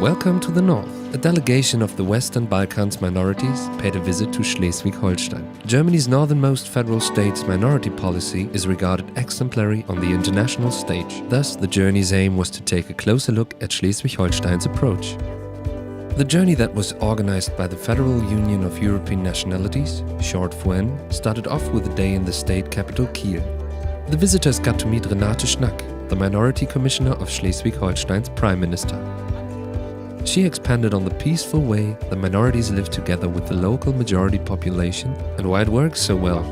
Welcome to the North. A delegation of the Western Balkans minorities paid a visit to Schleswig-Holstein. Germany's northernmost federal state's minority policy is regarded exemplary on the international stage. Thus, the journey's aim was to take a closer look at Schleswig-Holstein's approach. The journey that was organized by the Federal Union of European Nationalities, short FUEN, started off with a day in the state capital Kiel. The visitors got to meet Renate Schnack, the Minority Commissioner of Schleswig-Holstein's Prime Minister. She expanded on the peaceful way the minorities live together with the local majority population and why it works so well.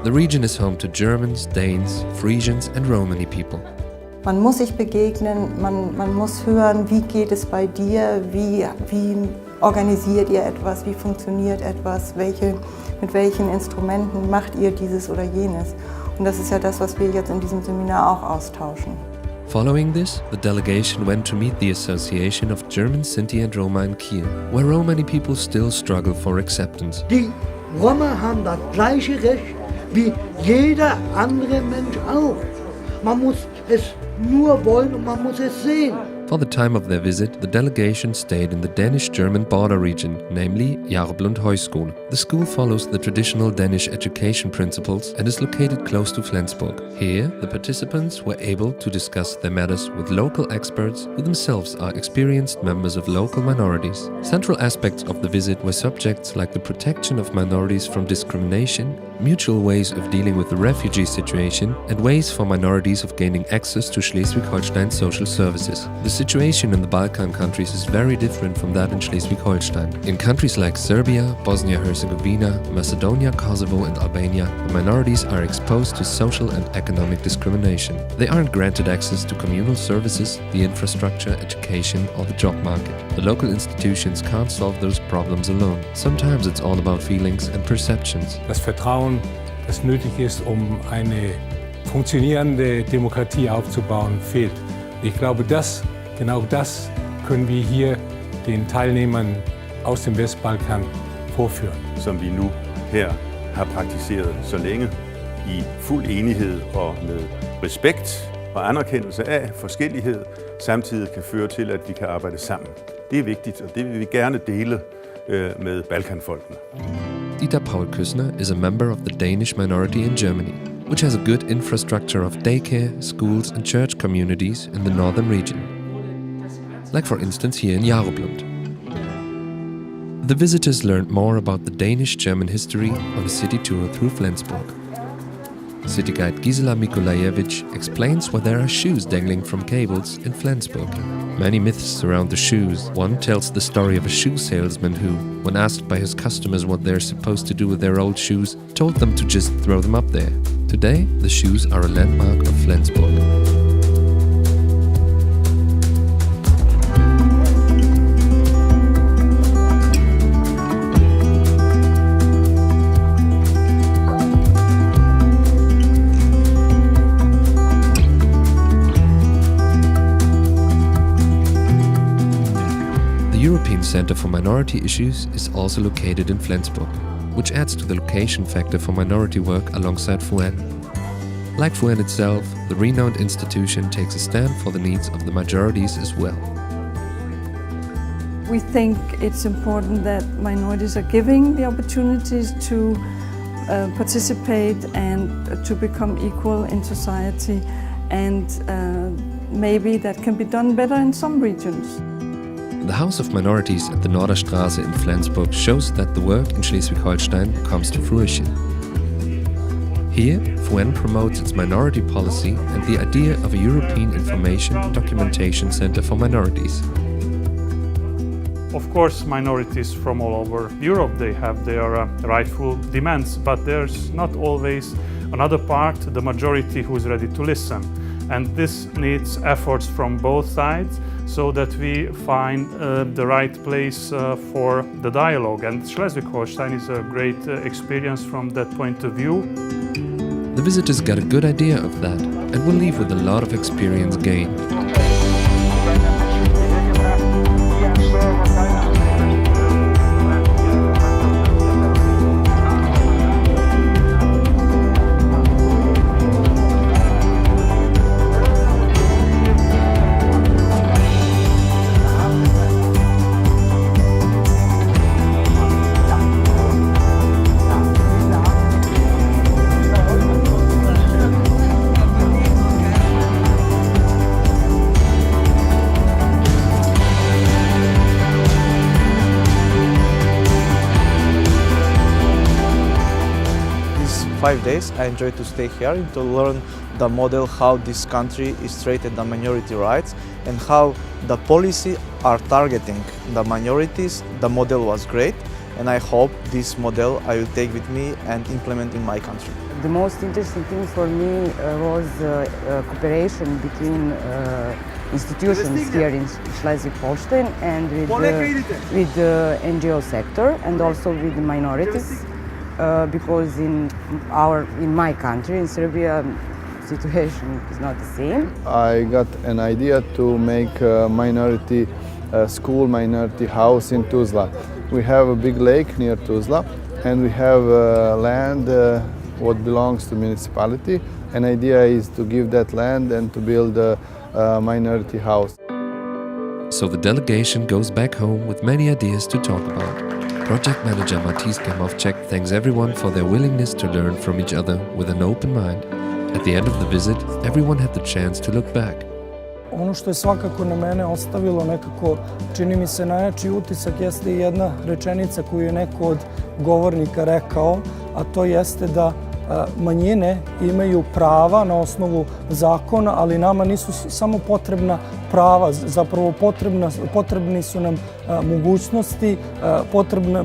The region is home to Germans, Danes, Frisians and Romani people. Man muss sich begegnen, man muss hören, wie geht es bei dir, wie organisiert ihr etwas, wie funktioniert etwas, mit welchen Instrumenten macht ihr dieses oder jenes. Und das ist ja das, was wir jetzt in diesem Seminar auch austauschen. Following this, the delegation went to meet the Association of German, Sinti and Roma in Kiel, where Romani people still struggle for acceptance. Die Roma haben das gleiche Recht wie jeder andere Mensch auch. Man muss es nur wollen und man muss es sehen. For the time of their visit, the delegation stayed in the Danish-German border region, namely Jaruplund Højskole. The school follows the traditional Danish education principles and is located close to Flensburg. Here, the participants were able to discuss their matters with local experts who themselves are experienced members of local minorities. Central aspects of the visit were subjects like the protection of minorities from discrimination, mutual ways of dealing with the refugee situation, and ways for minorities of gaining access to Schleswig-Holstein social services. The situation in the Balkan countries is very different from that in Schleswig-Holstein. In countries like Serbia, Bosnia-Herzegovina, Macedonia, Kosovo and Albania, the minorities are exposed to social and economic discrimination. They aren't granted access to communal services, the infrastructure, education or the job market. The local institutions can't solve those problems alone. Sometimes it's all about feelings and perceptions. Das Vertrauen, das nötig ist, eine funktionierende Demokratie aufzubauen, fehlt. Ich glaube, genau das können wir hier den Teilnehmern aus dem Westbalkan vorführen. Som vi nu her har praktiseret så længe i fuld enighed og med respekt og anerkendelse af forskellighed, samtidig kan føre til, at vi kan arbejde sammen. Det er vigtigt, og det vil vi gerne dele med Balkanfolkene. Dieter Paul Küssner is a member of the Danish minority in Germany, which has a good infrastructure of daycare, schools and church communities in the northern region. Like for instance here in Jaruplund. The visitors learned more about the Danish-German history on a city tour through Flensburg. City guide Gisela Mikolajewicz explains why there are shoes dangling from cables in Flensburg. Many myths surround the shoes. One tells the story of a shoe salesman who, when asked by his customers what they're supposed to do with their old shoes, told them to just throw them up there. Today, the shoes are a landmark of Flensburg. The European Center for Minority Issues is also located in Flensburg, which adds to the location factor for minority work alongside FUEN. Like FUEN itself, the renowned institution takes a stand for the needs of the majorities as well. We think it's important that minorities are given the opportunities to participate and to become equal in society, and maybe that can be done better in some regions. The House of Minorities at the Norderstraße in Flensburg shows that the work in Schleswig-Holstein comes to fruition. Here, FUEN promotes its minority policy and the idea of a European Information and Documentation Center for Minorities. Of course, minorities from all over Europe, they have their rightful demands, but there's not always another part, the majority, who is ready to listen. And this needs efforts from both sides so that we find the right place for the dialogue. And Schleswig-Holstein is a great experience from that point of view. The visitors got a good idea of that and will leave with a lot of experience gained. 5 days I enjoyed to stay here and to learn the model how this country is treated the minority rights and how the policy are targeting the minorities. The model was great, and I hope this model I will take with me and implement in my country. The most interesting thing for me was cooperation between institutions here in Schleswig-Holstein and with the NGO sector and also with the minorities, because in my country, in Serbia, situation is not the same. I got an idea to make a minority school, minority house in Tuzla. We have a big lake near Tuzla, and we have land what belongs to municipality. An idea is to give that land and to build a minority house. So the delegation goes back home with many ideas to talk about. Project manager Matis Kemovcek thanks everyone for their willingness to learn from each other with an open mind. At the end of the visit, everyone had the chance to look back. Ono što je svakako na mene ostavilo nekako, čini mi se, najjači utisak jeste jedna rečenica koju je neko od govornika rekao, a to jeste da manjine imaju prava na osnovu zakona, ali nama nisu samo potrebna prava, zapravo potrebni su nam mogućnosti,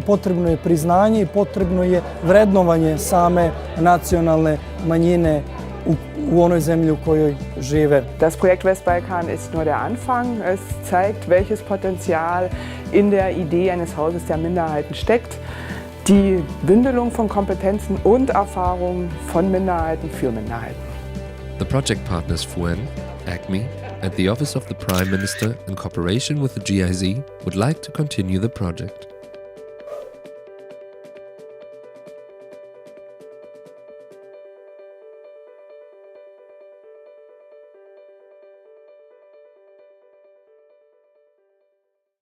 potrebno je priznanje i potrebno je vrednovanje same nacionalne manjine u onoj zemlji u kojoj žive. Das Projekt Westbalkan ist nur der Anfang. Es zeigt, welches Potenzial in der Idee eines Hauses der Minderheiten steckt. Die Bündelung von Kompetenzen und Erfahrungen von Minderheiten für Minderheiten. The project partners FUEN, ECMI, and the Office of the Prime Minister in cooperation with the GIZ would like to continue the project.